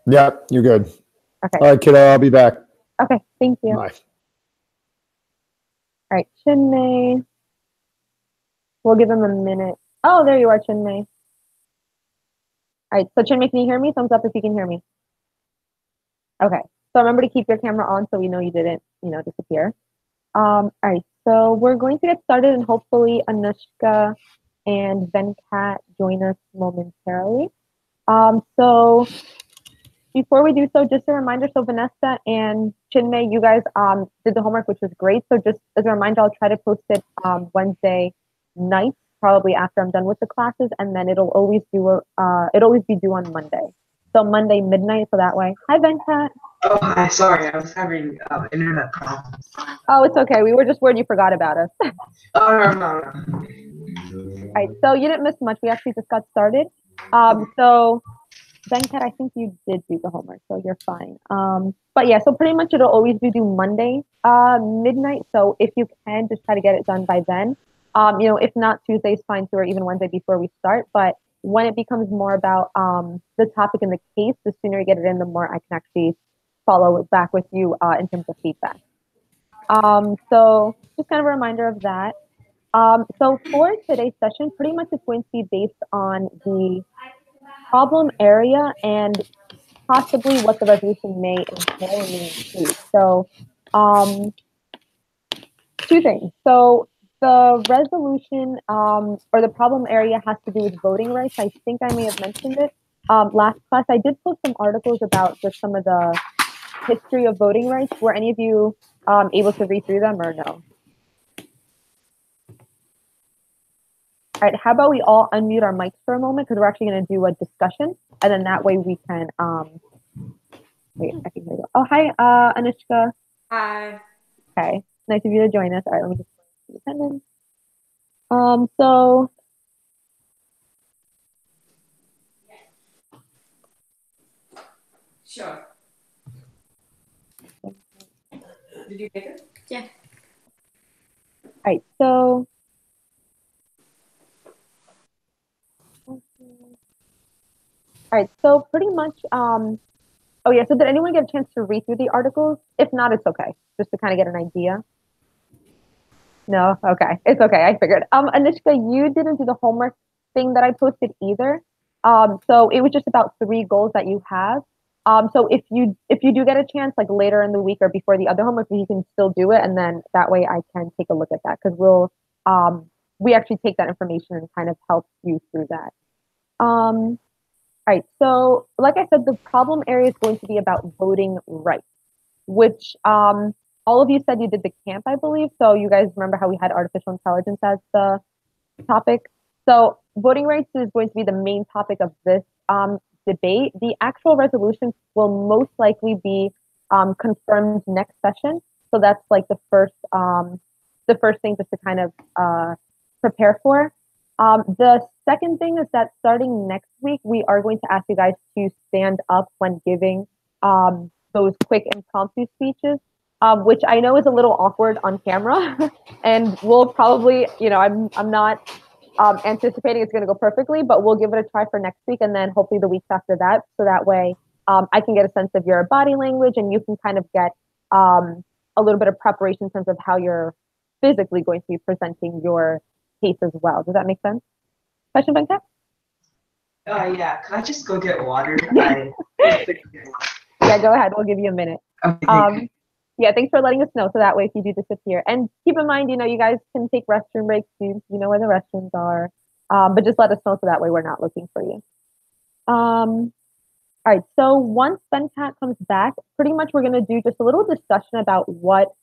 Yep, you're good. Okay. All right, kiddo, I'll be back. Okay, thank you. Bye. All right, Chinmay. We'll give him a minute. Oh, there you are, Chinmay. All right, so Chinmay, can you hear me? Thumbs up if you can hear me. Okay, so remember to keep your camera on so we know you didn't, disappear. All right, so we're going to get started, and hopefully Anushka and Venkat join us momentarily. So before we do so, just a reminder, so Vanessa and Chinmay, you guys did the homework, which was great. So just as a reminder, I'll try to post it Wednesday night, probably after I'm done with the classes, and then it'll always be due on Monday. So Monday midnight, so that way. Hi, Venkat. Oh, hi. Sorry, I was having internet problems. Oh, it's okay. We were just worried you forgot about us. Oh, no. All right, so you didn't miss much. We actually just got started. So Venkat, I think you did do the homework, so you're fine. But yeah, so pretty much it'll always be due Monday midnight. So if you can, just try to get it done by then. If not, Tuesday's fine too, or even Wednesday before we start. But when it becomes more about the topic and the case, the sooner you get it in, the more I can actually follow back with you in terms of feedback. So just kind of a reminder of that. So for today's session, pretty much it's going to be based on the problem area and possibly what the resolution may entail and may include. So two things. So the resolution or the problem area has to do with voting rights. I think I may have mentioned it last class. I did post some articles about just some of the history of voting rights. Were any of you able to read through them or no? All right, how about we all unmute our mics for a moment because we're actually going to do a discussion, and then that way we can, wait, I can hear you. Oh, hi, Anushka. Hi. Okay, nice of you to join us. All right, let me just put the attendance. So, Sure. Did you get it? Yeah. All right, so. All right, so pretty much, oh yeah, so did anyone get a chance to read through the articles? If not, it's okay, just to kind of get an idea. No, okay, it's okay, I figured. Anushka, you didn't do the homework thing that I posted either. So it was just about 3 goals that you have. So if you do get a chance, like later in the week or before the other homework, you can still do it, and then that way I can take a look at that because we actually take that information and kind of help you through that. All right, so like I said, the problem area is going to be about voting rights, which all of you said you did the camp, I believe. So you guys remember how we had artificial intelligence as the topic. So voting rights is going to be the main topic of this debate. The actual resolution will most likely be confirmed next session. So that's like the first thing just to kind of prepare for. The second thing is that starting next week, we are going to ask you guys to stand up when giving those quick impromptu speeches, which I know is a little awkward on camera. And we'll probably, I'm not anticipating it's going to go perfectly, but we'll give it a try for next week and then hopefully the weeks after that. So that way I can get a sense of your body language and you can kind of get a little bit of preparation in terms of how you're physically going to be presenting your case as well. Does that make sense? Question, Venkat? Yeah. Can I just go get water? Yeah, go ahead. We'll give you a minute. Okay. Yeah, thanks for letting us know. So that way, if you do disappear, and keep in mind, you guys can take restroom breaks too. You know where the restrooms are. But just let us know so that way we're not looking for you. All right. So once Venkat comes back, pretty much we're going to do just a little discussion about what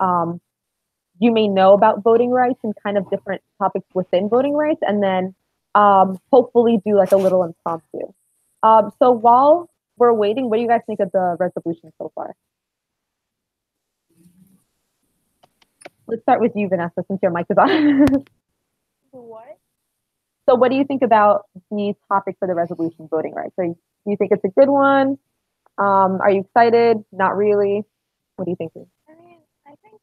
you may know about voting rights and kind of different topics within voting rights, and then hopefully do like a little impromptu. So while we're waiting, what do you guys think of the resolution so far? Let's start with you, Vanessa, since your mic is on. What? So what do you think about the topic for the resolution, voting rights? Do you think it's a good one? Are you excited? Not really? What do you think? I mean, I think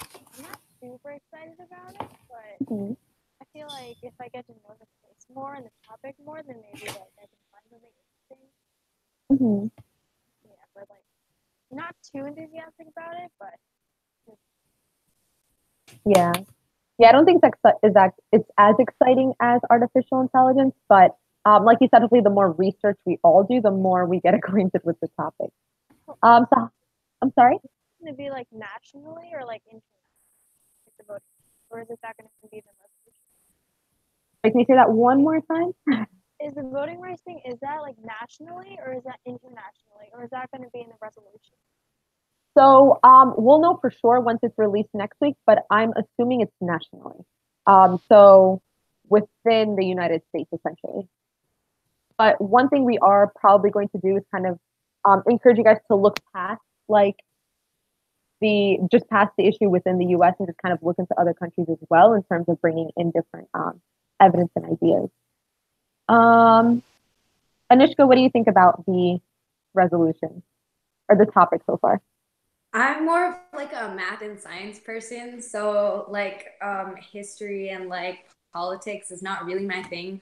I'm not super excited about it, but I feel like if I get to know the case more and the topic more, then maybe like I can find something interesting. Hmm. Yeah, but like not too enthusiastic about it, but Yeah. Yeah, I don't think it's as exciting as artificial intelligence, but like you said, hopefully the more research we all do, the more we get acquainted with the topic. So I'm sorry. it's gonna be like nationally or like internationally, like the voting, or is it that gonna be the resolution? Can you say that one more time? Is the voting rights thing, is that like nationally or is that internationally or is that going to be in the resolution? So we'll know for sure once it's released next week, but I'm assuming it's nationally. So within the United States, essentially. But one thing we are probably going to do is kind of encourage you guys to look past like the just past the issue within the U.S. and just kind of look into other countries as well in terms of bringing in different evidence and ideas. Um, Anishka, what do you think about the resolution or the topic so far? I'm more of like a math and science person, so like history and like politics is not really my thing.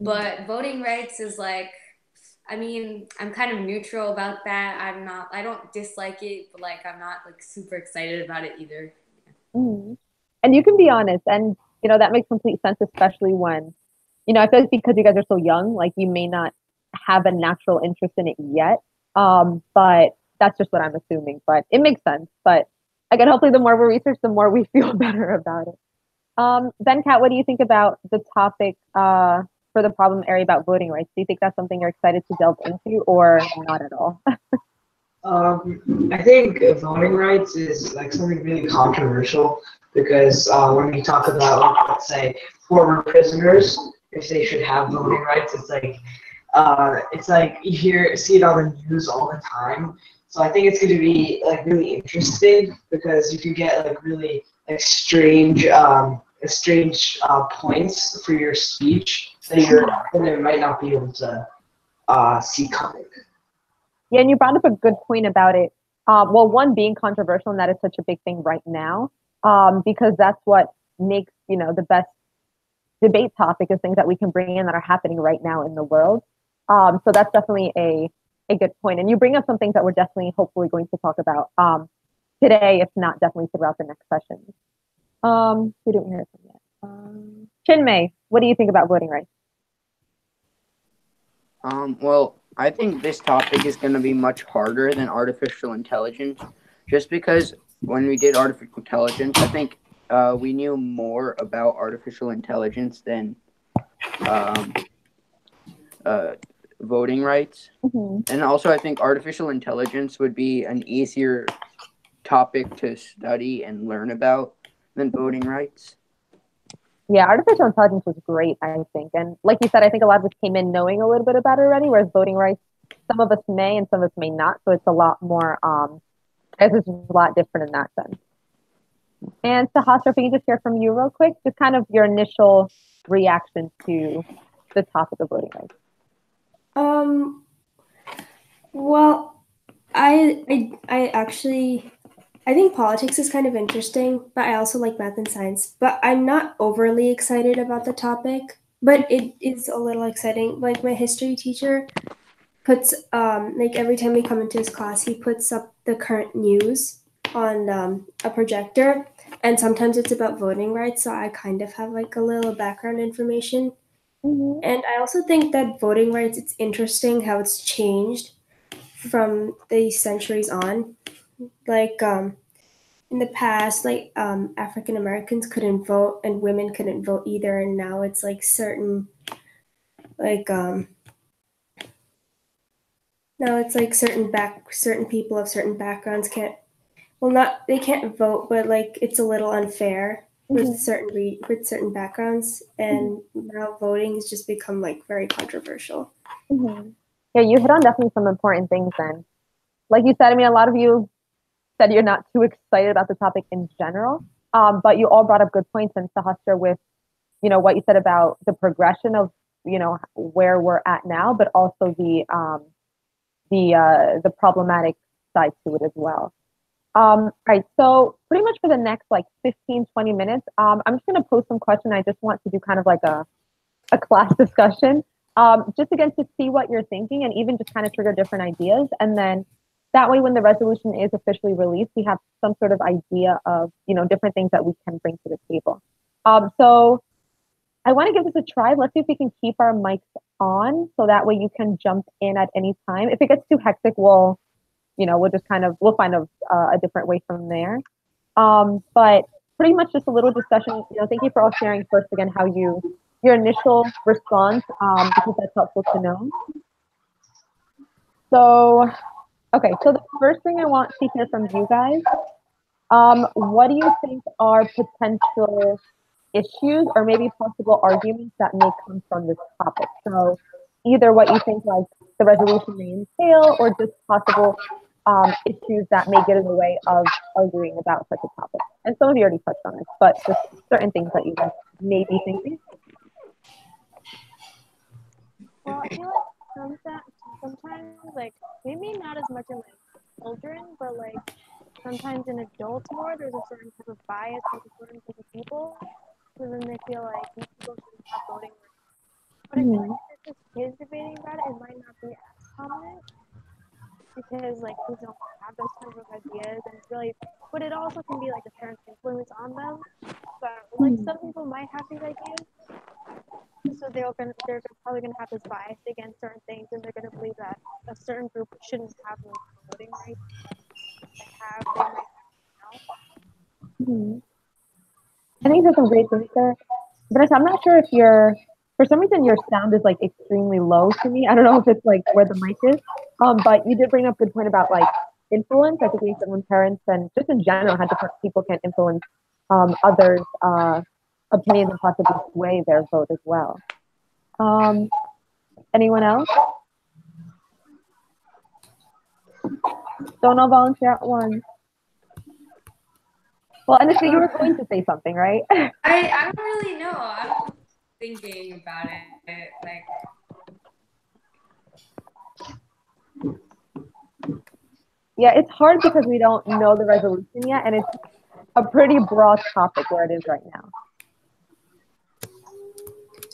But voting rights is like, I mean, I'm kind of neutral about that. I don't dislike it, but like I'm not like super excited about it either. Mhm. And you can be honest, and that makes complete sense, especially when I feel like because you guys are so young, like you may not have a natural interest in it yet. But that's just what I'm assuming. But it makes sense. But again, hopefully, the more we research, the more we feel better about it. Then, Kat, what do you think about the topic for the problem area about voting rights? Do you think that's something you're excited to delve into, or not at all? I think voting rights is like something really controversial because when we talk about, like, let's say, former prisoners, if they should have voting rights, it's like see it on the news all the time. So I think it's going to be like really interesting because you could get like really like strange points for your speech that you might not be able to see coming. Yeah, and you brought up a good point about it. Well, one being controversial, and that is such a big thing right now, because that's what makes the best debate topic is things that we can bring in that are happening right now in the world. So that's definitely a good point. And you bring up some things that we're definitely, hopefully, going to talk about today, if not definitely throughout the next session. We don't hear from yet. Chinmay, what do you think about voting rights? Well, I think this topic is going to be much harder than artificial intelligence, just because when we did artificial intelligence, I think we knew more about artificial intelligence than um, voting rights. Mm-hmm. And also, I think artificial intelligence would be an easier topic to study and learn about than voting rights. Yeah, artificial intelligence was great, I think. And like you said, I think a lot of us came in knowing a little bit about it already, whereas voting rights, some of us may and some of us may not. So it's a lot more, I guess it's a lot different in that sense. And Sahasra, if we can just hear from you real quick, just kind of your initial reaction to the topic of voting rights. Well, I actually I think politics is kind of interesting, but I also like math and science. But I'm not overly excited about the topic, but it is a little exciting. Like my history teacher puts like every time we come into his class, he puts up the current news on a projector, and sometimes it's about voting rights, so I kind of have like a little background information. Mm-hmm. And I also think that voting rights, it's interesting how it's changed from the centuries on. Like in the past, like African Americans couldn't vote and women couldn't vote either, and now it's like like now it's like certain people of certain backgrounds can't, well, not they can't vote, but like it's a little unfair with with certain backgrounds, and now voting has just become like very controversial. Mm-hmm. Yeah, you hit on definitely some important things then. Like you said, I mean, a lot of you said you're not too excited about the topic in general, but you all brought up good points, and Sahasra, with what you said about the progression of where we're at now, but also the problematic side to it as well. Right, so pretty much for the next like 15-20 minutes, I'm just going to post some questions. I just want to do kind of like a class discussion. just again to see what you're thinking and even just kind of trigger different ideas. And then that way, when the resolution is officially released, we have some sort of idea of, different things that we can bring to the table. So I want to give this a try. Let's see if we can keep our mics on so that way you can jump in at any time. If it gets too hectic, we'll just we'll find a different way from there. But pretty much just a little discussion. Thank you for all sharing first again how your initial response, because that's helpful to know. So, okay, so the first thing I want to hear from you guys, what do you think are potential issues or maybe possible arguments that may come from this topic? So either what you think like the resolution may entail or just possible issues that may get in the way of arguing about such a topic. And some of you already touched on this, but just certain things that you guys may be thinking. Well, I feel like sometimes, like, maybe not as much in like children, but like sometimes in adults more, there's a certain type of bias with a certain type of people. So then they feel like these people shouldn't have voting rights. But I feel like if it's just kids debating about it, it might not be as prominent because like kids don't have those kinds of ideas, and really, but it also can be like the parents' influence on them. But like some people might have these ideas, so they're probably gonna have this bias against certain things, and they're gonna believe that a certain group shouldn't have those voting rights they might have now. I think there's some great things there. Vanessa, I'm not sure if for some reason your sound is like extremely low to me. I don't know if it's like where the mic is. But you did bring up a good point about like influence. I think we said when parents and just in general how different people can influence others' opinions and possibly sway their vote as well. Anyone else? Don't all volunteer at once. Well, Anissa, you were going to say something, right? I don't really know. I'm thinking about it. Yeah, it's hard because we don't know the resolution yet, and it's a pretty broad topic where it is right now.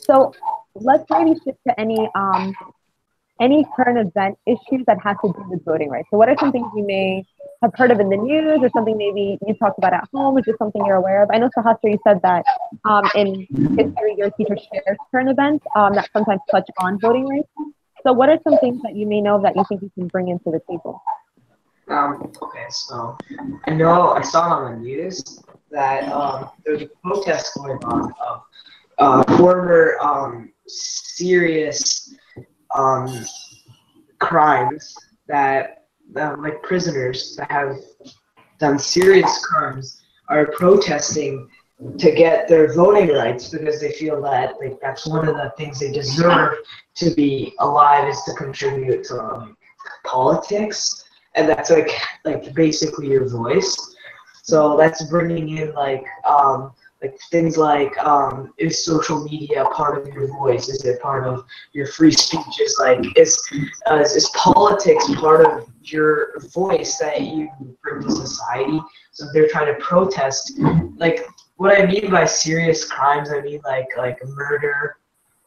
So let's maybe shift to any current event issues that have to do with voting rights. So what are some things you may have heard of in the news or something maybe you talked about at home, or just something you're aware of? I know, Sahasra, you said that in history your teacher shares current events that sometimes touch on voting rights. So what are some things that you may know that you think you can bring into the table? Okay, so I saw on the news that there's a protest going on of former serious crimes that like prisoners that have done serious crimes are protesting to get their voting rights because they feel that like that's one of the things they deserve to be alive is to contribute to like politics. And that's like basically your voice. So that's bringing in like things like is social media part of your voice? Is it part of your free speech? Is politics part of your voice that you bring to society? So they're trying to protest. Like what I mean by serious crimes, I mean like murder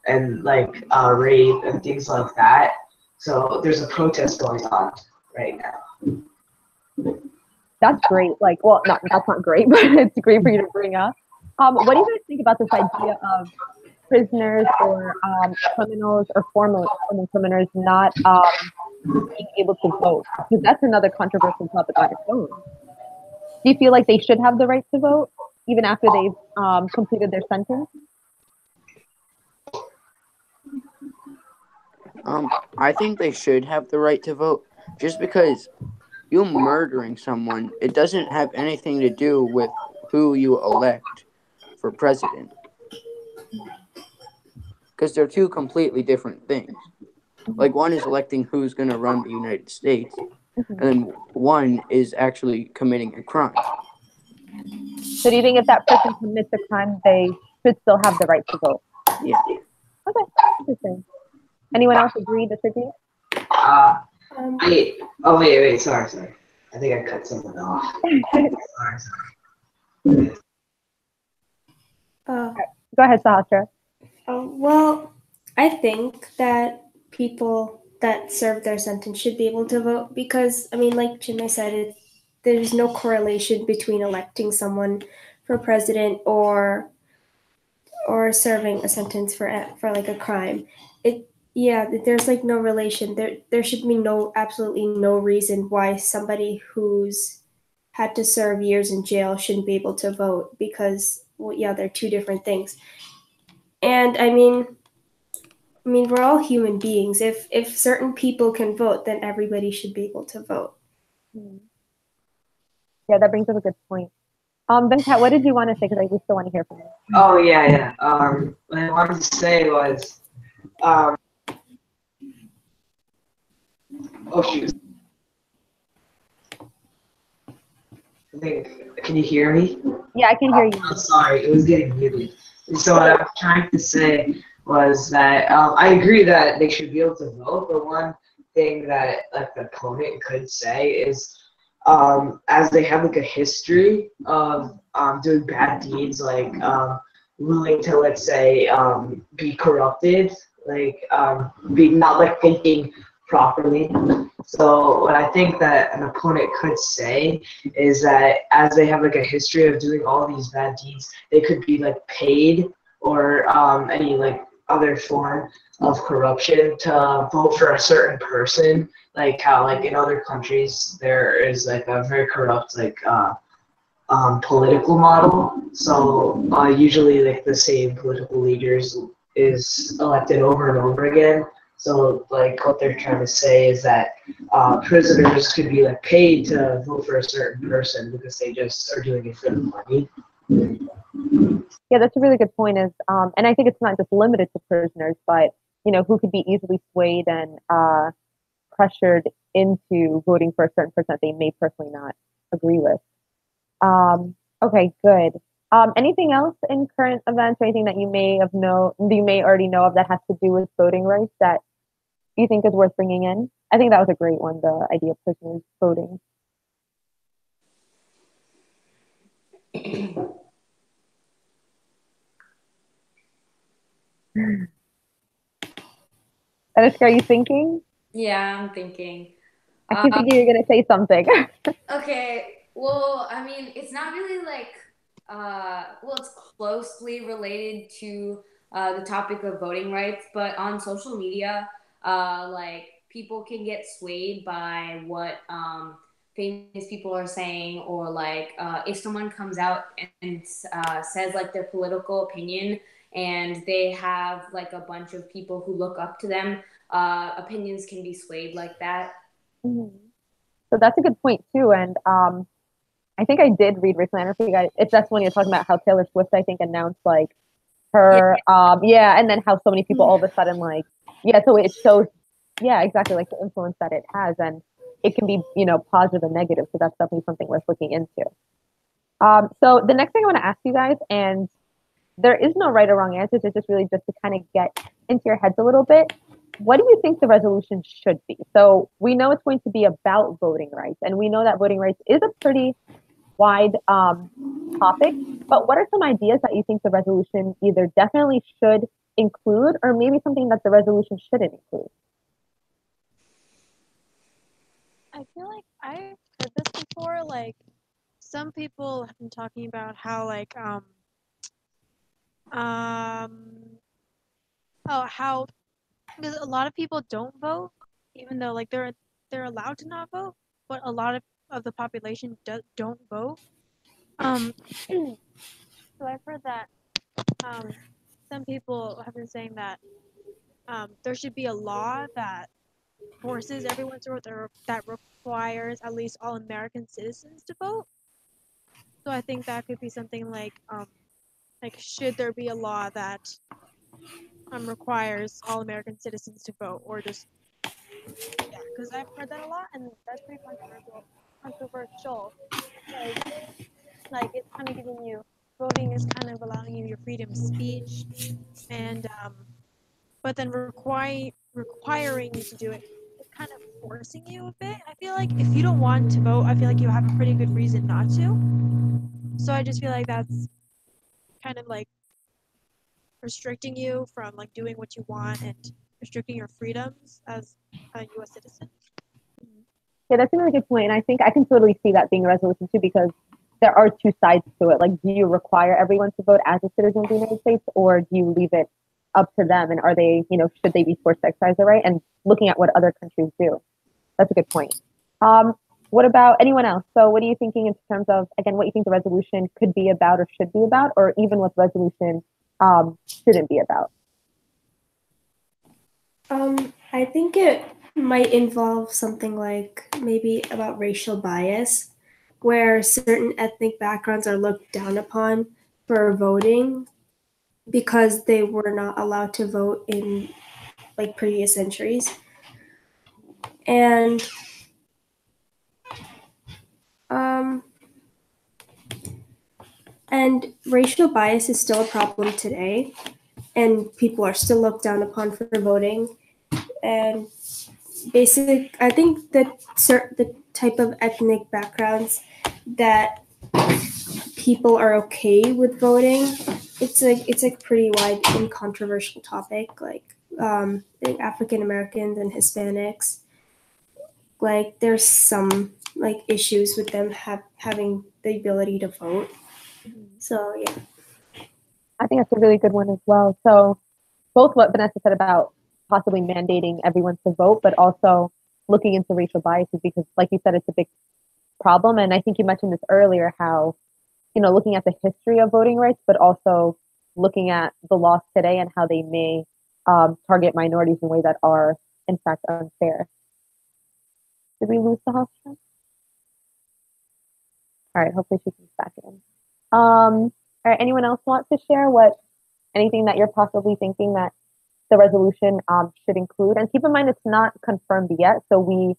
and like rape and things like that. So there's a protest going on right now. That's great. Like, well, that's not great, but it's great for you to bring up. What do you guys think about this idea of prisoners or criminals or former criminals not being able to vote? Because that's another controversial topic on its own. Do you feel like they should have the right to vote even after they've completed their sentence? I think they should have the right to vote, just because you murdering someone, it doesn't have anything to do with who you elect for president. Because they're two completely different things. Like one is electing who's going to run the United States, and then one is actually committing a crime. So do you think if that person commits a crime, they should still have the right to vote? Yeah. Okay, interesting. Anyone else agree, disagree? Wait, sorry. I think I cut someone off. Sorry. Go ahead, Sahasra. Well, I think that people that serve their sentence should be able to vote because, I mean, like Jimmy said, there's no correlation between electing someone for president or serving a sentence for like a crime. There's like no relation. There should be absolutely no reason why somebody who's had to serve years in jail shouldn't be able to vote because well, yeah, they're two different things. And I mean, we're all human beings. If certain people can vote, then everybody should be able to vote. Yeah, that brings up a good point. Venkat, what did you want to say? Because we still want to hear from you. Oh yeah. What I wanted to say was, oh shoot. I think, can you hear me? Yeah, I can hear you. I'm sorry, it was getting muted. And so what I was trying to say was that I agree that they should be able to vote, but one thing that like the opponent could say is as they have like a history of doing bad deeds, like willing to, let's say, be corrupted, like be not like thinking properly. So what I think that an opponent could say is that as they have like a history of doing all these bad deeds, they could be like paid or any like other form of corruption to vote for a certain person, like how like in other countries there is like a very corrupt like political model. So usually like the same political leaders is elected over and over again. So like what they're trying to say is that prisoners could be like paid to vote for a certain person because they just are doing it for the money. Yeah, that's a really good point. And I think it's not just limited to prisoners, but who could be easily swayed and pressured into voting for a certain person that they may personally not agree with. Okay, good. Anything else in current events or anything that you may already know of that has to do with voting rights that you think is worth bringing in? I think that was a great one, the idea of prisoners voting. Anushka, are you thinking? Yeah, I'm thinking. I keep thinking you're going to say something. Okay, well, I mean, it's not really like, well, it's closely related to the topic of voting rights, but on social media, like people can get swayed by what famous people are saying, or like if someone comes out and says like their political opinion, and they have like a bunch of people who look up to them, opinions can be swayed like that. Mhm. So that's a good point too. And I think I did read recently. I don't know if you guys, if that's when you're talking about how Taylor Swift, I think, announced like her, and then how so many people all of a sudden like, so it shows, exactly, like the influence that it has, and it can be, positive and negative. So that's definitely something worth looking into. So the next thing I want to ask you guys, and there is no right or wrong answers, it's just really just to kind of get into your heads a little bit. What do you think the resolution should be? So we know it's going to be about voting rights, and we know that voting rights is a pretty wide topic, but what are some ideas that you think the resolution either definitely should include, or maybe something that the resolution shouldn't include? I feel like I've heard this before. Like, some people have been talking about how like how because a lot of people don't vote, even though like they're allowed to not vote, but a lot of the population don't vote. So I've heard that some people have been saying that there should be a law that forces everyone to vote, that requires at least all American citizens to vote. So I think that could be something like should there be a law that requires all American citizens to vote, or just because I've heard that a lot, and that's pretty controversial. Like it's kind of giving you voting is kind of allowing you your freedom of speech, and but then requiring you to do it is kind of forcing you a bit. I feel like if you don't want to vote, I feel like you have a pretty good reason not to. So I just feel like that's kind of like restricting you from like doing what you want and restricting your freedoms as a U.S. citizen. Yeah, that's a really good point. And I think I can totally see that being a resolution too, because there are two sides to it. Like, do you require everyone to vote as a citizen of the United States, or do you leave it up to them? And are they, should they be forced to exercise the right? And looking at what other countries do. That's a good point. What about anyone else? So what are you thinking in terms of, again, what you think the resolution could be about or should be about, or even what the resolution shouldn't be about? I think it might involve something like maybe about racial bias, where certain ethnic backgrounds are looked down upon for voting because they were not allowed to vote in like previous centuries. And racial bias is still a problem today, and people are still looked down upon for voting. And I think that the type of ethnic backgrounds that people are okay with voting, it's a pretty wide and controversial topic. Like African Americans and Hispanics, like there's some like issues with them having the ability to vote. So yeah, I think that's a really good one as well. So both what Vanessa said about possibly mandating everyone to vote, but also looking into racial biases, because like you said, it's a big problem. And I think you mentioned this earlier, how, looking at the history of voting rights, but also looking at the laws today and how they may target minorities in ways that are in fact unfair. Did we lose the host? All right, hopefully she comes back in. All right, anyone else want to share anything that you're possibly thinking that the resolution should include? And keep in mind, it's not confirmed yet, so we,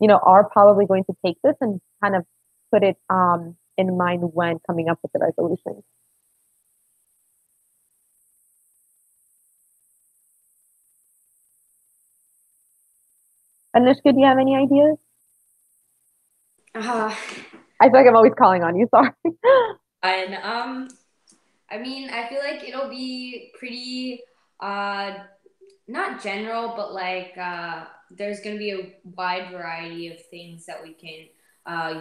are probably going to take this and kind of put it in mind when coming up with the resolution. Anushka, do you have any ideas? I feel like I'm always calling on you. Sorry. And I mean, I feel like it'll be pretty not general, but like there's going to be a wide variety of things that we can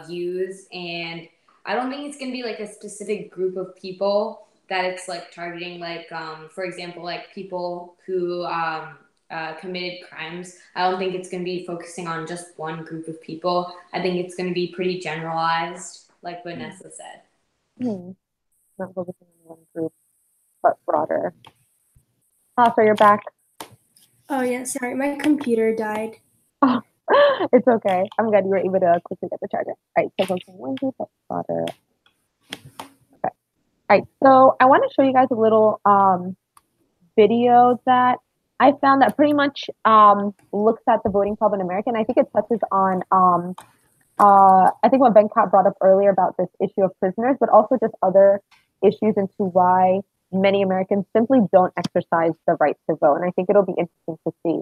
use, and I don't think it's going to be like a specific group of people that it's like targeting. Like for example, like people who committed crimes. I don't think it's going to be focusing on just one group of people. I think it's going to be pretty generalized, like Vanessa said. Not focusing on one group, but broader. So you're back. Oh yeah, sorry, my computer died. Oh, it's okay. I'm glad you were able to quickly get the charger. All right, so focusing on one group, but broader. Okay. All right, so I want to show you guys a little video that I found that pretty much looks at the voting problem in America, and I think it touches on I think what Venkat brought up earlier about this issue of prisoners, but also just other issues into why many Americans simply don't exercise the right to vote. And I think it'll be interesting to see.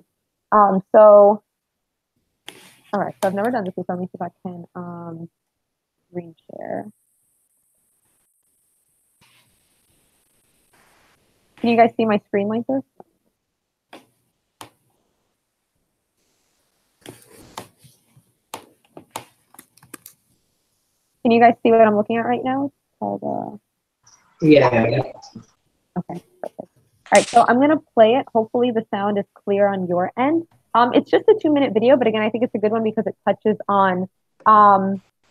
So, all right, so I've never done this before. Let me see if I can screen share. Can you guys see my screen like this? Can you guys see what I'm looking at right now? It's called, Yeah. Okay, perfect. All right, so I'm gonna play it. Hopefully the sound is clear on your end. It's just a 2-minute video, but again, I think it's a good one because it touches on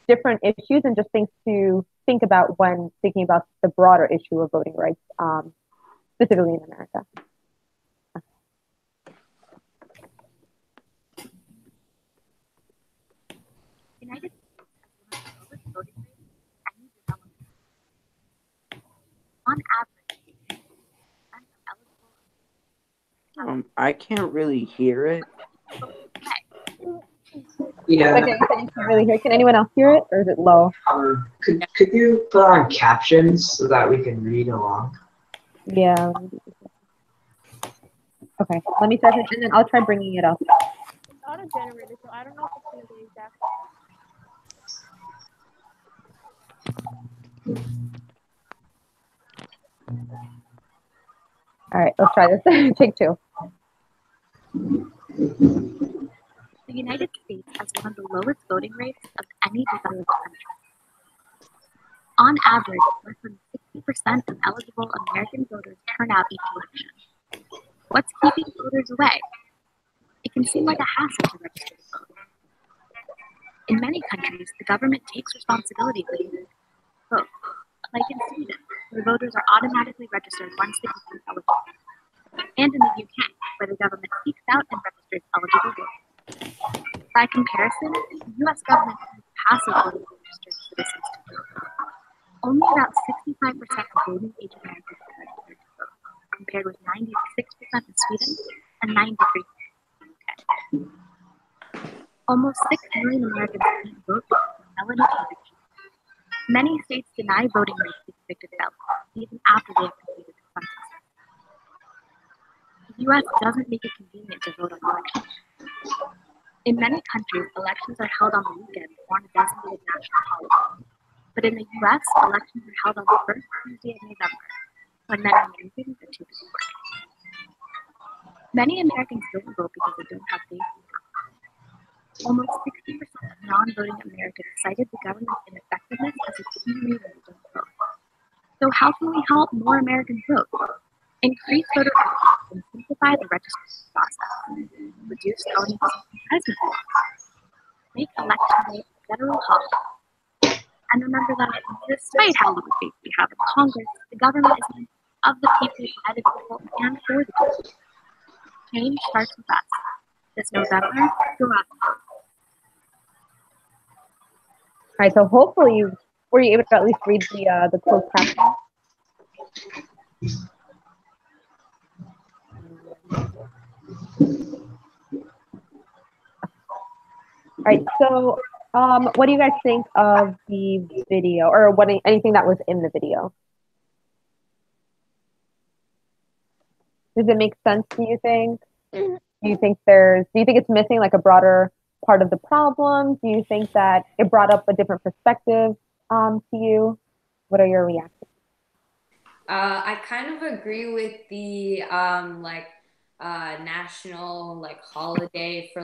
different issues and just things to think about when thinking about the broader issue of voting rights, specifically in America. United on average, I can't really hear it. Yeah. Okay, so you can't really hear. Can anyone else hear it, or is it low? Could you put on captions so that we can read along? Yeah. Okay, let me try it, and then I'll try bringing it up. It's auto-generated, so I don't know if it's going to be exact. All right, let's try this. Take two. The United States has one of the lowest voting rates of any developed country. On average, less than 60% of eligible American voters turn out each election. What's keeping voters away? It can seem like a hassle to register to vote. In many countries, the government takes responsibility for the vote, like in Sweden, where voters are automatically registered once they become eligible, and in the UK, where the government seeks out and registers eligible voters. By comparison, the US government has passively registered citizens to vote. Only about 65% of voting age Americans are registered to vote, compared with 96% in Sweden and 93% in the UK. Almost 6 million Americans can't vote because of felony convictions. Many states deny voting rights to convicted felons, even after they have completed their sentences. The US doesn't make it convenient to vote on elections. In many countries, elections are held on the weekend or on a designated national holiday. But in the US, elections are held on the first Tuesday of November, when many Americans are too busy working. Many Americans don't vote because they don't have faith in government. Almost 60% of non-voting Americans cited the government's ineffectiveness as a key reason they don't vote. So how can we help more Americans vote? Increase voter access and simplify the registration process. Reduce felony disenfranchisement laws. Make election day a federal holiday. And remember that despite how little faith we have in Congress, the government is made of the people, by the people, and for the people. Change starts with us. This November, go out. All right, so hopefully were you able to at least read the closed caption? All right, so what do you guys think of the video, or anything that was in the video? Does it make sense, do you think? Do you think it's missing like a broader part of the problem? Do you think that it brought up a different perspective to you? What are your reactions? I kind of agree with the national holiday for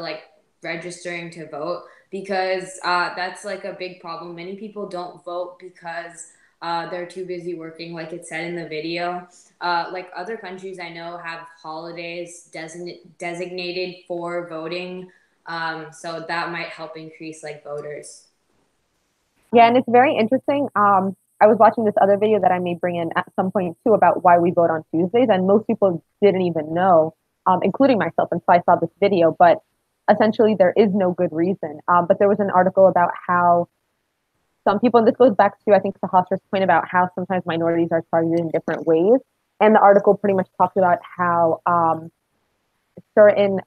registering to vote, because that's like a big problem. Many people don't vote because they're too busy working, like it said in the video. Other countries I know have holidays designated for voting, so that might help increase voters. Yeah, and it's very interesting. I was watching this other video that I may bring in at some point too about why we vote on Tuesdays, and most people didn't even know, including myself, until I saw this video. But essentially, there is no good reason. But there was an article about how some people, and this goes back to I think Sahasra's point about how sometimes minorities are targeted in different ways. And the article pretty much talked about how certain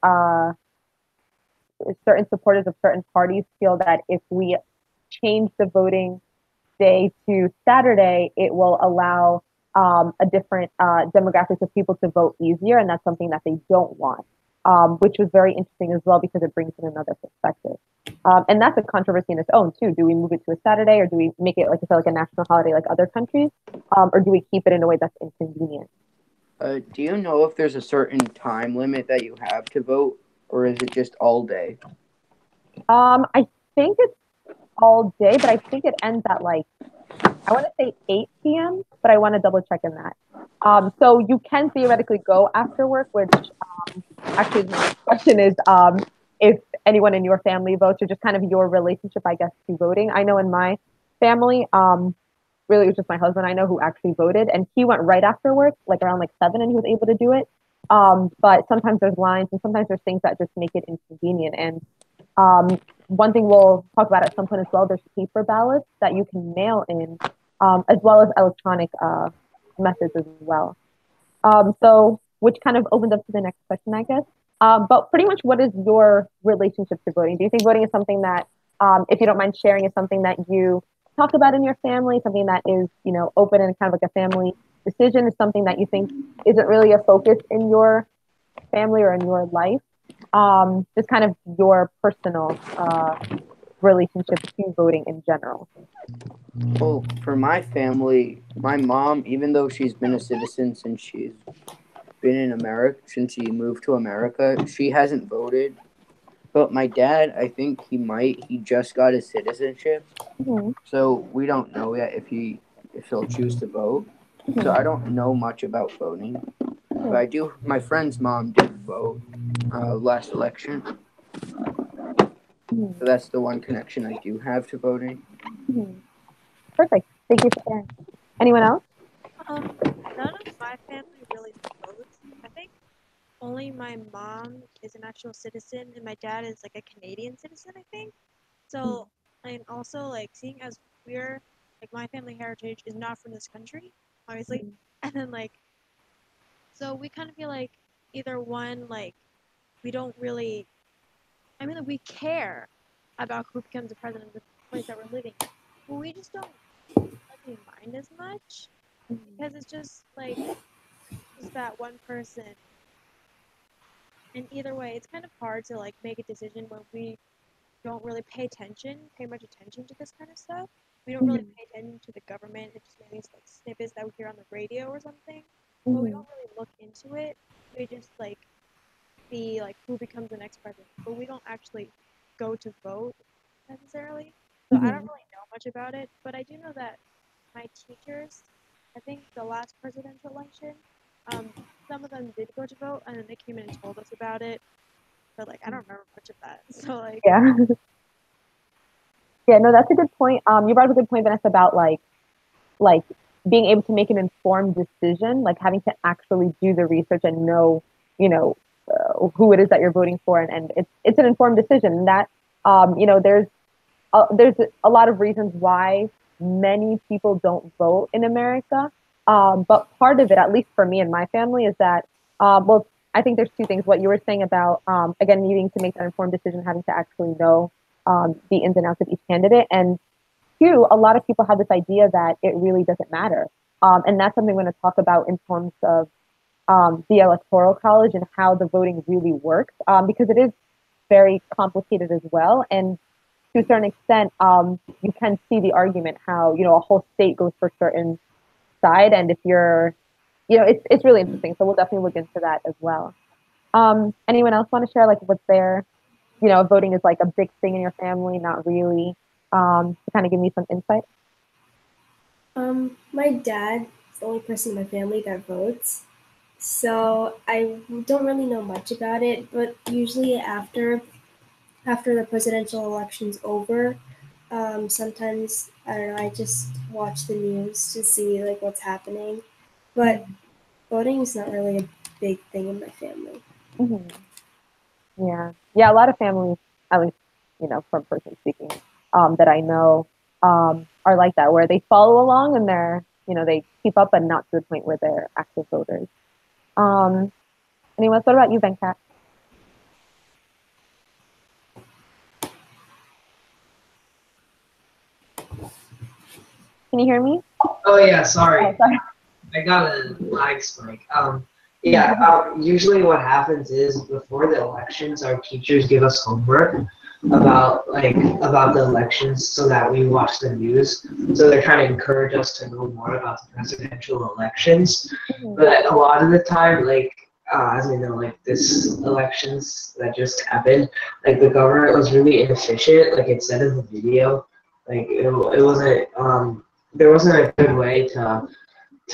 supporters of certain parties feel that if we change the voting day to Saturday, it will allow a different demographics of people to vote easier, and that's something that they don't want, which was very interesting as well because it brings in another perspective. And that's a controversy in its own too. Do we move it to a Saturday, or do we make it, like I said, like a national holiday like other countries, or do we keep it in a way that's inconvenient? Do you know if there's a certain time limit that you have to vote, or is it just all day? I think it's all day, but I think it ends at I want to say 8 p.m., but I want to double check in that. So you can theoretically go after work, which actually my question is if anyone in your family votes, or just kind of your relationship, I guess, to voting. I know in my family, really it was just my husband I know who actually voted, and he went right after work, around 7, and he was able to do it. But sometimes there's lines, and sometimes there's things that just make it inconvenient. And one thing we'll talk about at some point as well, there's paper ballots that you can mail in, as well as electronic methods as well. So which kind of opens up to the next question, I guess. But pretty much, what is your relationship to voting? Do you think voting is something that, if you don't mind sharing, is something that you talk about in your family, something that is, open and kind of like a family decision, is something that you think isn't really a focus in your family or in your life? Just kind of your personal relationship to voting in general. Well, for my family, my mom, even though she's been a citizen since she's been in America since he moved to America. She hasn't voted, but my dad, I think he might. He just got his citizenship, Mm-hmm. so we don't know yet if he'll choose to vote. So I don't know much about voting, but I do. My friend's mom did vote last election, Mm-hmm. so that's the one connection I do have to voting. Mm-hmm. Perfect. Thank you for sharing. Anyone else? None of my family really votes. I think only my mom is an actual citizen, and my dad is like a Canadian citizen, I think. So, and also like seeing as we're like my family heritage is not from this country, obviously, and then like so we kind of feel like either one like we don't really. I mean, like, we care about who becomes the president of the place that we're living in, but we just don't really mind as much because it's just like just that one person. And either way, it's kind of hard to like make a decision when we don't really pay much attention to this kind of stuff. We don't really pay attention to the government. It's just maybe like snippets that we hear on the radio or something. But we don't really look into it. We just like see like who becomes the next president. But we don't actually go to vote necessarily. So I don't really know much about it. But I do know that my teachers, I think the last presidential election, um, some of them did go to vote and then they came in and told us about it. But like I don't remember much of that. So like Yeah. Yeah, no, that's a good point. You brought up a good point, Vanessa, about like being able to make an informed decision, like having to actually do the research and know, you know, who it is that you're voting for, and it's an informed decision. And that, there's a lot of reasons why many people don't vote in America. But part of it, at least for me and my family, is that well, I think there's two things. What you were saying about again needing to make that informed decision, having to actually know the ins and outs of each candidate, and two, a lot of people have this idea that it really doesn't matter. And that's something we're going to talk about in terms of the Electoral College and how the voting really works, because it is very complicated as well. And to a certain extent, you can see the argument how, a whole state goes for a certain side. And if you're, it's really interesting. So we'll definitely look into that as well. Anyone else want to share like what's their, voting is like a big thing in your family, not really, to kind of give me some insight? My dad is the only person in my family that votes. So I don't really know much about it, but usually after the presidential election's over, sometimes I don't know, I just watch the news to see like what's happening. But voting is not really a big thing in my family. Mm-hmm. Yeah. A lot of families, at least, from person speaking, that I know, are like that, where they follow along and they keep up, but not to the point where they're active voters. Anyways, what about you, Venkat? Can you hear me? Oh yeah, sorry. Oh, sorry. I got a lag spike. Usually what happens is before the elections, our teachers give us homework about the elections so that we watch the news. So they're trying to encourage us to know more about the presidential elections. But a lot of the time, as we know, like this elections that just happened, like the government was really inefficient. Like it said in the video, like it wasn't there wasn't a good way to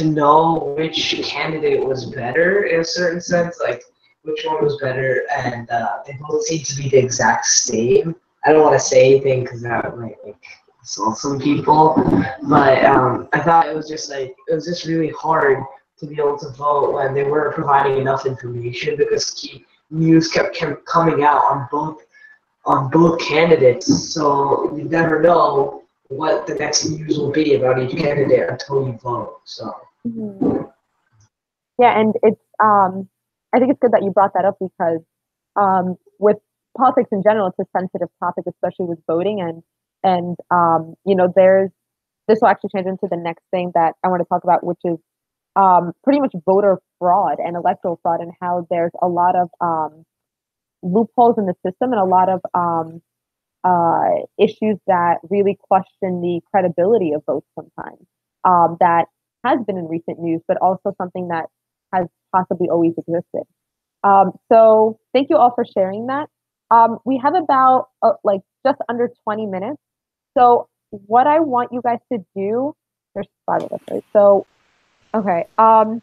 know which candidate was better in a certain sense, like which one was better, and they both seem to be the exact same. I don't want to say anything because that might insult some people, but I thought it was just really hard to be able to vote when they weren't providing enough information because key news kept coming out on both candidates, so you never know what the next news will be about each candidate until you vote. So. Yeah, and it's I think it's good that you brought that up because with politics in general, it's a sensitive topic, especially with voting, and there's this will actually change into the next thing that I want to talk about, which is pretty much voter fraud and electoral fraud, and how there's a lot of loopholes in the system and a lot of issues that really question the credibility of votes sometimes. That has been in recent news, but also something that has possibly always existed. So thank you all for sharing that. We have about like just under 20 minutes. So what I want you guys to do, there's five of us, right? So, okay. I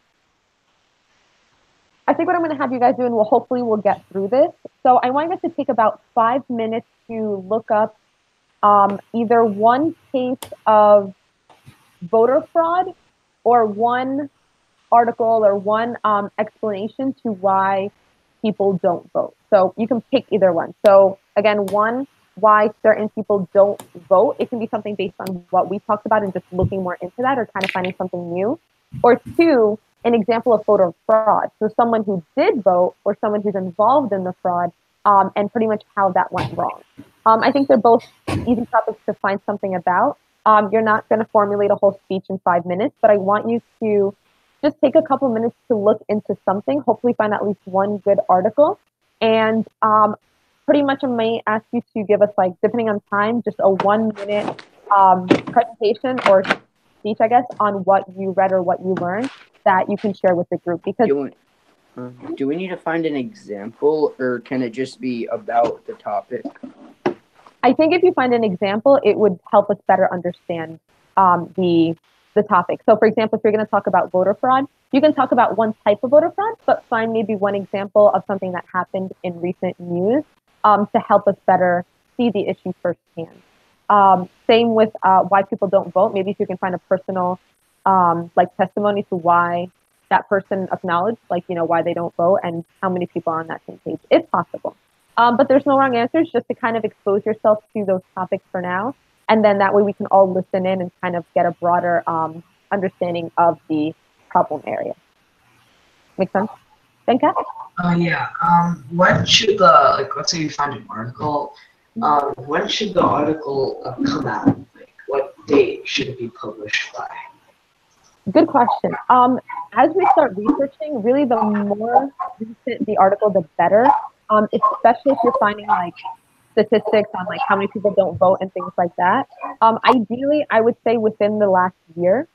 think what I'm going to have you guys do, and hopefully we'll get through this. So I want you guys to take about 5 minutes to look up either one case of voter fraud or one article or one explanation to why people don't vote. So you can pick either one. So again, one, why certain people don't vote. It can be something based on what we talked about and just looking more into that or kind of finding something new. Or two, an example of voter fraud. So someone who did vote or someone who's involved in the fraud and pretty much how that went wrong. I think they're both easy topics to find something about. You're not going to formulate a whole speech in 5 minutes, but I want you to just take a couple minutes to look into something, hopefully find at least one good article. And pretty much I may ask you to give us, like, depending on time, just a 1 minute presentation or speech, I guess, on what you read or what you learned that you can share with the group. Because do we need to find an example, or can it just be about the topic? I think if you find an example, it would help us better understand the topic. So for example, if you're going to talk about voter fraud, you can talk about one type of voter fraud, but find maybe one example of something that happened in recent news to help us better see the issue firsthand. Same with why people don't vote. Maybe if you can find a personal like testimony to why that person acknowledged, like, you know, why they don't vote and how many people are on that same page, if possible. But there's no wrong answers, just to kind of expose yourself to those topics for now. And then that way we can all listen in and kind of get a broader understanding of the problem area. Make sense? Benka? Yeah. When should the, like, let's say you find an article, when should the article come out? Like, what date should it be published by? Good question. As we start researching, really the more recent the article, the better. Especially if you're finding like statistics on like how many people don't vote and things like that. Ideally, I would say within the last year.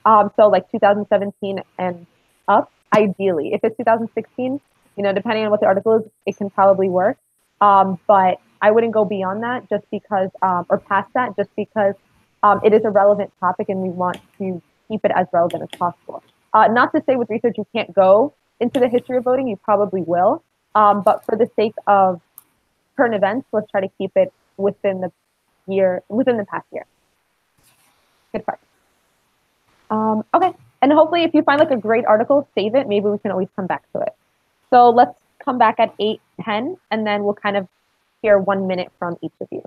So like 2017 and up, ideally. If it's 2016, you know, depending on what the article is, it can probably work. But I wouldn't go beyond that just because, or past that, just because it is a relevant topic and we want to keep it as relevant as possible. Not to say with research you can't go into the history of voting, you probably will. But for the sake of current events, let's try to keep it within the past year. Good question. Okay, and hopefully if you find like a great article, save it. Maybe we can always come back to it. So let's come back at 8:10, and then we'll kind of hear 1 minute from each of you.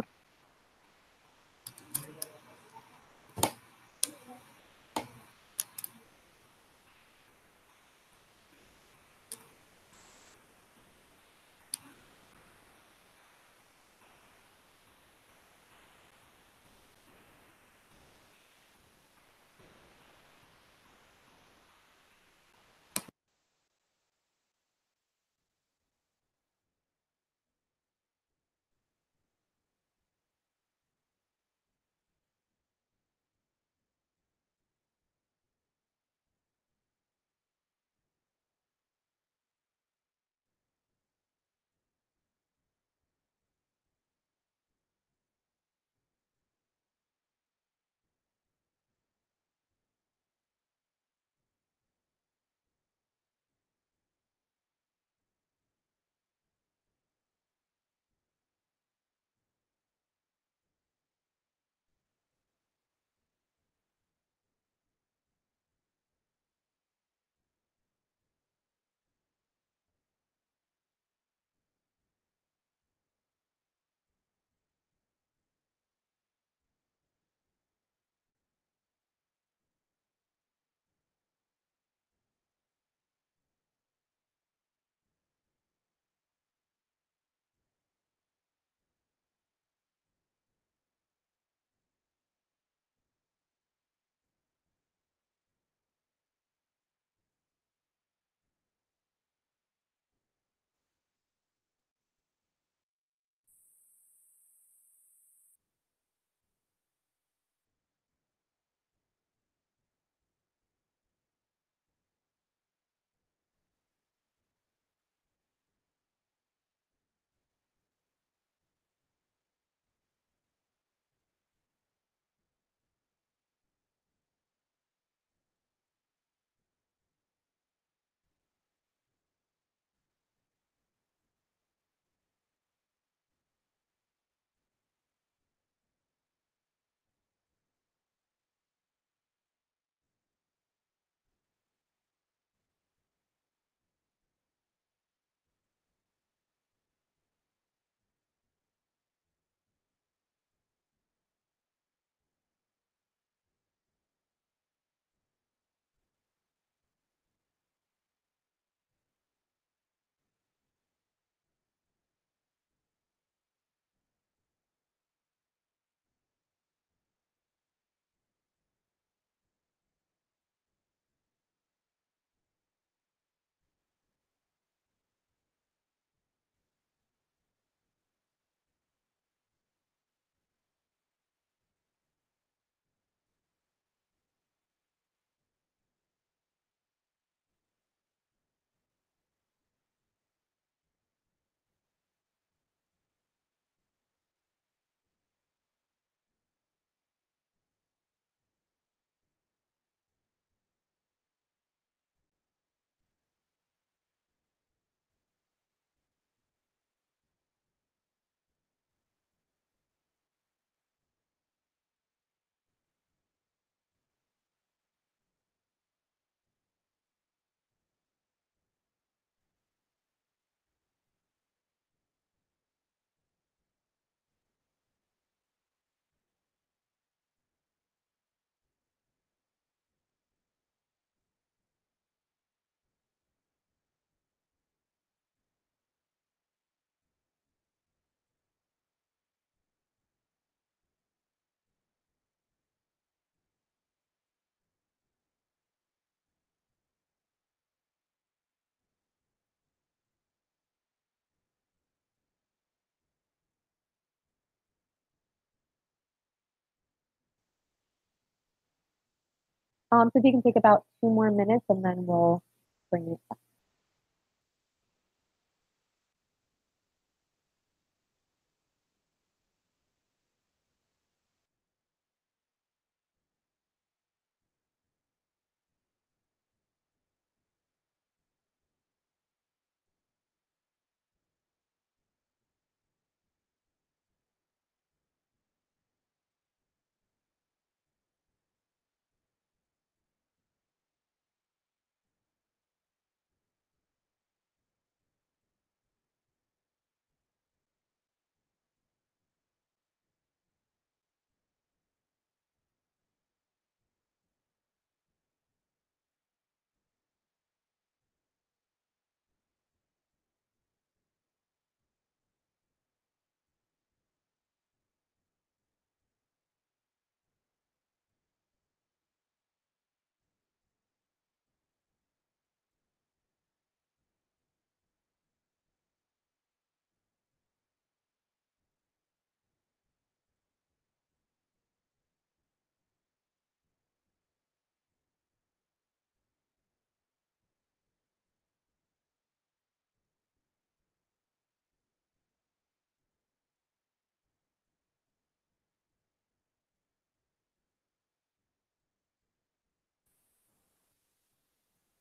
So if you can take about 2 more minutes and then we'll bring it back.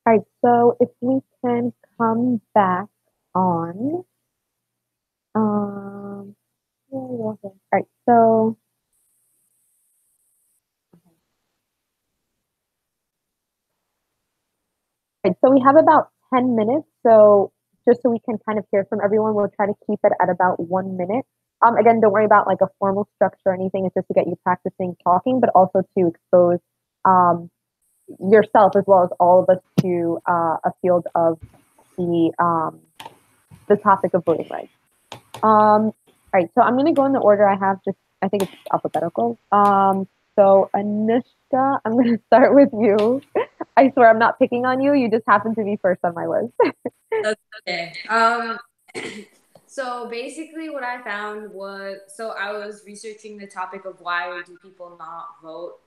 All right, so if we can come back on. All right, so right, so we have about 10 minutes. So just so we can kind of hear from everyone, we'll try to keep it at about 1 minute. Again, don't worry about like a formal structure or anything. It's just to get you practicing talking, but also to expose um, yourself as well as all of us to a field of the um, the topic of voting rights. All right, so I'm going to go in the order I have. Just I think it's alphabetical. So Anushka, I'm going to start with you. I swear I'm not picking on you. You just happen to be first on my list. Okay. So basically what I found was, so I was researching the topic of why do people not vote.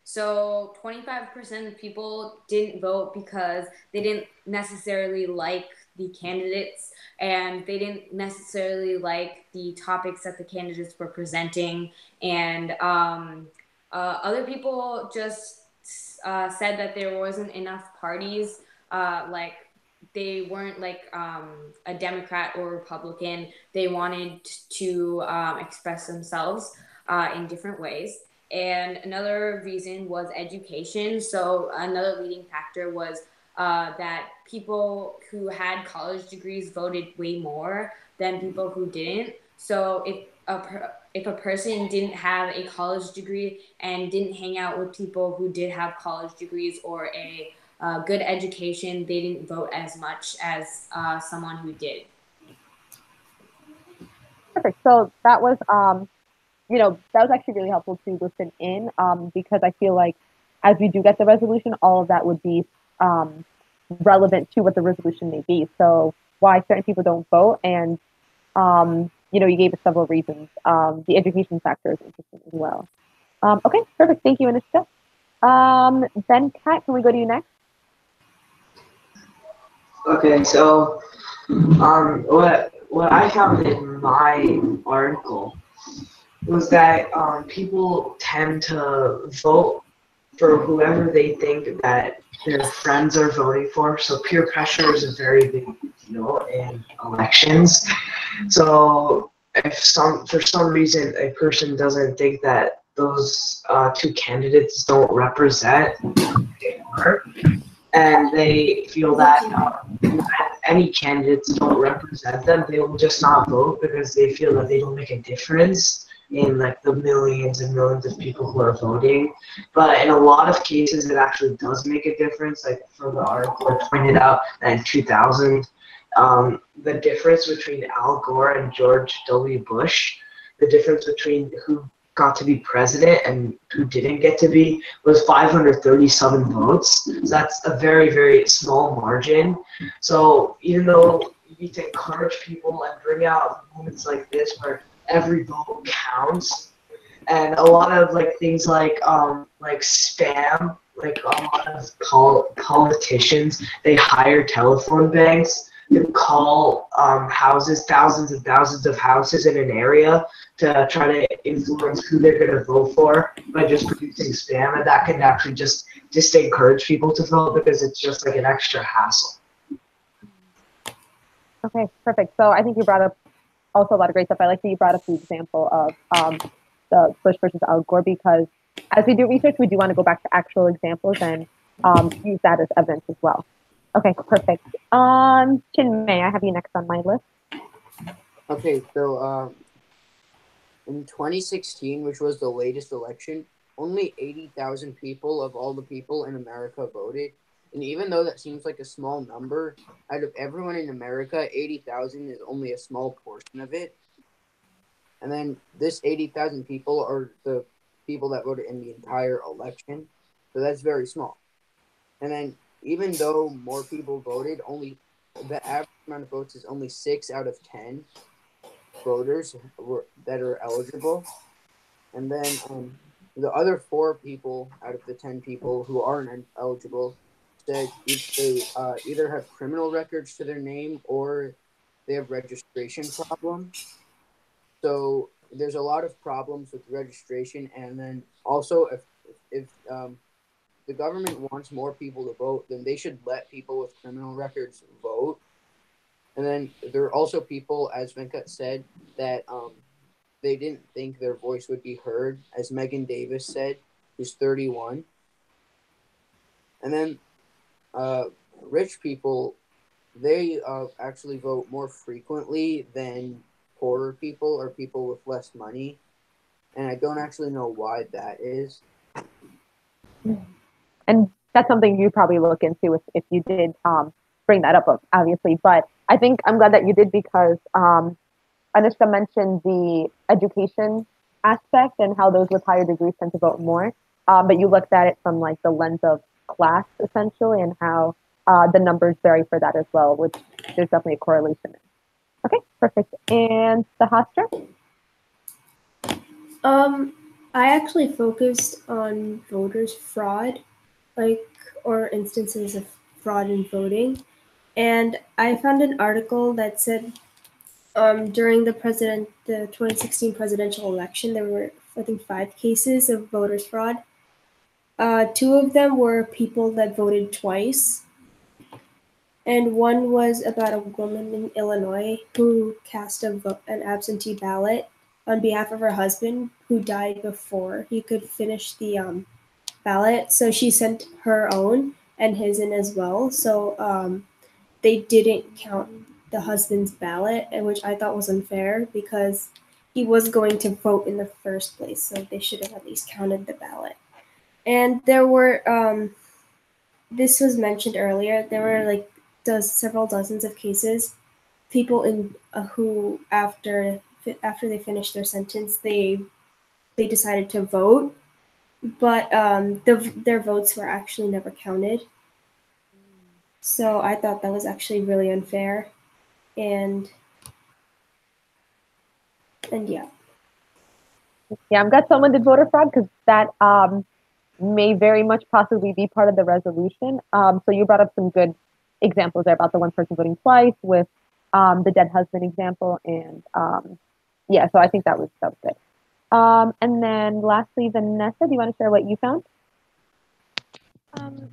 So 25% of people didn't vote because they didn't necessarily like the candidates and they didn't necessarily like the topics that the candidates were presenting. And other people just said that there wasn't enough parties, like they weren't like a Democrat or Republican. They wanted to express themselves in different ways. And another reason was education. So another leading factor was that people who had college degrees voted way more than people who didn't. So if a person didn't have a college degree and didn't hang out with people who did have college degrees or a good education, they didn't vote as much as someone who did. Perfect. So that was that was actually really helpful to listen in because I feel like as we do get the resolution, all of that would be relevant to what the resolution may be. So why certain people don't vote, and you gave us several reasons. The education factor is interesting as well. Okay, perfect. Thank you, Anushka. Then Kat, can we go to you next? Okay, so what I found in my article was that people tend to vote for whoever they think that their friends are voting for. So peer pressure is a very big deal in elections. So if for some reason a person doesn't think that those two candidates don't represent who they are, and they feel that any candidates don't represent them, they will just not vote because they feel that they don't make a difference in like the millions and millions of people who are voting. But in a lot of cases, it actually does make a difference. Like from the article, it pointed out that in 2000, the difference between Al Gore and George W. Bush, the difference between who got to be president and who didn't get to be was 537 votes. So that's a very, very small margin. So even though you need to encourage people and bring out moments like this where every vote counts, and a lot of like things like spam like a lot of politicians, they hire telephone banks to call houses, thousands and thousands of houses in an area to try to influence who they're going to vote for by just producing spam, and that can actually just encourage people to vote because it's just like an extra hassle. Okay, perfect. So I think you brought up also a lot of great stuff. I like that you brought up the example of the Bush versus Al Gore, because as we do research, we do want to go back to actual examples and use that as evidence as well. Okay, perfect. Chinmay, I have you next on my list. Okay, so in 2016, which was the latest election, only 80,000 people of all the people in America voted. And even though that seems like a small number, out of everyone in America, 80,000 is only a small portion of it. And then this 80,000 people are the people that voted in the entire election. So that's very small. And then even though more people voted, only the average amount of votes is only 6 out of 10 voters that are eligible. And then the other 4 people out of the 10 people who aren't eligible said they either have criminal records to their name or they have registration problems. So there's a lot of problems with registration, and then also if the government wants more people to vote, then they should let people with criminal records vote. And then there are also people, as Venkat said, that they didn't think their voice would be heard, as Megan Davis said, who's 31. And then rich people, they actually vote more frequently than poorer people or people with less money. And I don't actually know why that is. And that's something you probably look into if you did bring that up, obviously. But I think I'm glad that you did, because Anushka mentioned the education aspect and how those with higher degrees tend to vote more. But you looked at it from like the lens of class, essentially, and how the numbers vary for that as well, which there's definitely a correlation. Okay, perfect. And the Hofstra? I actually focused on voters fraud, or instances of fraud in voting. And I found an article that said during the 2016 presidential election, there were, I think, 5 cases of voters fraud. 2 of them were people that voted twice, and one was about a woman in Illinois who cast an absentee ballot on behalf of her husband, who died before he could finish the ballot. So she sent her own and his in as well. So they didn't count the husband's ballot, which I thought was unfair because he was going to vote in the first place. So they should have at least counted the ballot. And there were, this was mentioned earlier, there were like several dozens of cases, people in who after they finished their sentence, they decided to vote, but their votes were actually never counted. So I thought that was actually really unfair, and yeah. Yeah, I'm glad someone did voter fraud, because that may very much possibly be part of the resolution. So you brought up some good examples there about the one person voting twice, with the dead husband example, and yeah, so I think that was good. And then lastly, Vanessa, do you want to share what you found?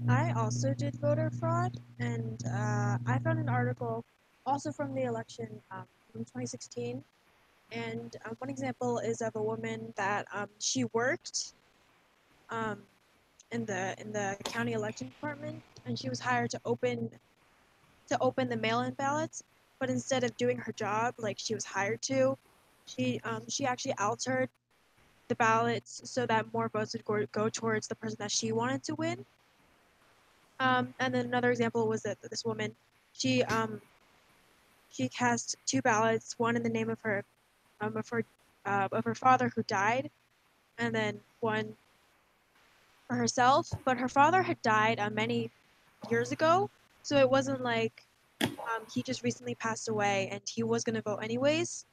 I also did voter fraud, and I found an article also from the election from 2016. And one example is of a woman that she worked in the county election department, and she was hired to open the mail-in ballots. But instead of doing her job like she was hired to, she actually altered the ballots so that more votes would go towards the person that she wanted to win. And then another example was that this woman, she cast 2 ballots, one in the name of her father who died, and then one for herself. But her father had died many years ago, so it wasn't like he just recently passed away and he was gonna vote anyways.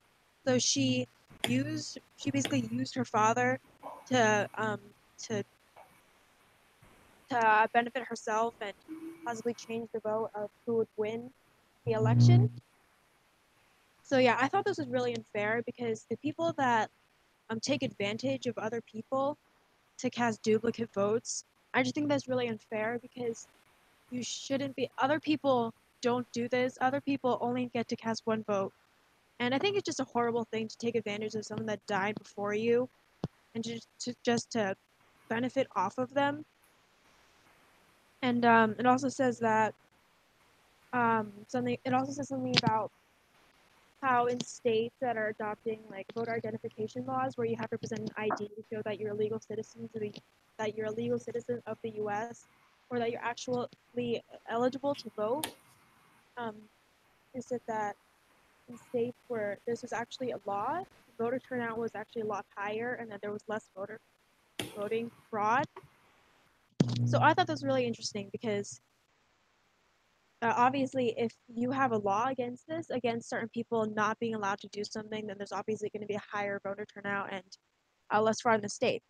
So she basically used her father to to benefit herself and possibly change the vote of who would win the election. So yeah, I thought this was really unfair because the people that take advantage of other people to cast duplicate votes, I just think that's really unfair because you shouldn't be. Other people don't do this. Other people only get to cast one vote, and I think it's just a horrible thing to take advantage of someone that died before you, and just to benefit off of them. And it also says that something. It also says something about how in states that are adopting like voter identification laws, where you have to present an ID to show that you're a legal citizen of the U.S. or that you're actually eligible to vote. It said that in states where this was actually a law, voter turnout was actually a lot higher, and that there was less voting fraud. So I thought that was really interesting because obviously, if you have a law against this, against certain people not being allowed to do something, then there's obviously going to be a higher voter turnout and less fraud in the state.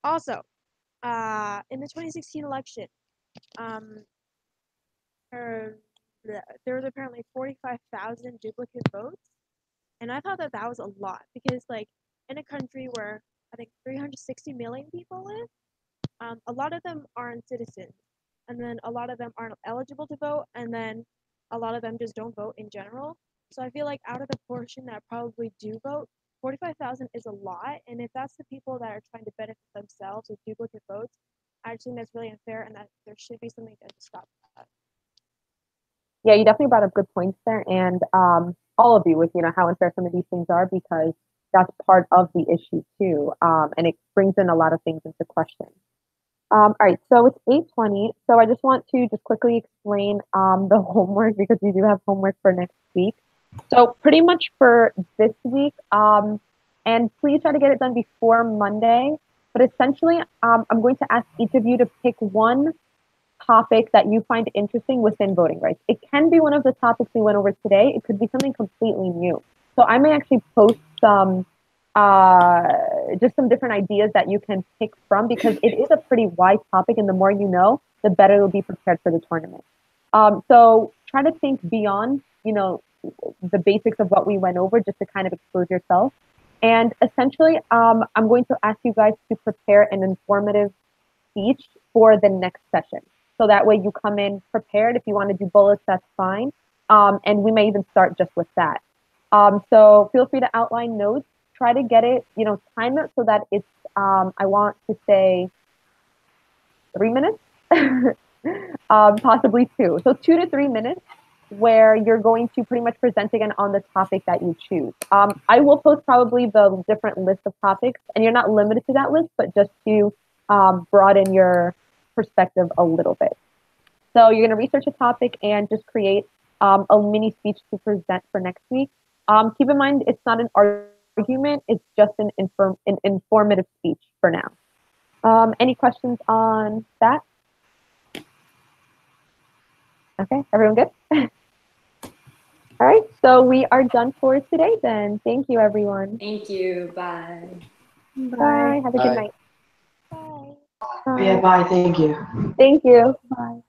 Also, in the 2016 election, there was apparently 45,000 duplicate votes, and I thought that that was a lot because, like, in a country where I think 360 million people live, a lot of them aren't citizens, and then a lot of them aren't eligible to vote, and then a lot of them just don't vote in general. So I feel like out of the portion that probably do vote, 45,000 is a lot, and if that's the people that are trying to benefit themselves with duplicate votes, I just think that's really unfair, and that there should be something to stop that. Yeah, you definitely brought up good points there, and all of you with how unfair some of these things are, because that's part of the issue too, and it brings in a lot of things into question. All right, so it's 8:20. So I just want to just quickly explain the homework, because we do have homework for next week. So pretty much for this week, and please try to get it done before Monday. But essentially, I'm going to ask each of you to pick one topic that you find interesting within voting rights. It can be one of the topics we went over today. It could be something completely new. So I may actually post some just some different ideas that you can pick from, because it is a pretty wide topic, and the more you know, the better you'll be prepared for the tournament. So try to think beyond, the basics of what we went over, just to kind of expose yourself. And essentially, I'm going to ask you guys to prepare an informative speech for the next session. So that way you come in prepared. If you want to do bullets, that's fine. And we may even start just with that. So feel free to outline notes. Try to get it, time it so that it's, I want to say 3 minutes, possibly 2. So 2 to 3 minutes, where you're going to pretty much present again on the topic that you choose. I will post probably the different list of topics, and you're not limited to that list, but just to broaden your perspective a little bit. So you're going to research a topic and just create a mini speech to present for next week. Keep in mind, it's not an argument, it's just an informative speech for now. Any questions on that? Okay, everyone good? All right, so we are done for today then. Thank you, everyone. Thank you. Bye. Bye. Have a good night. Bye. Bye. Yeah, bye. Thank you. Thank you. Bye.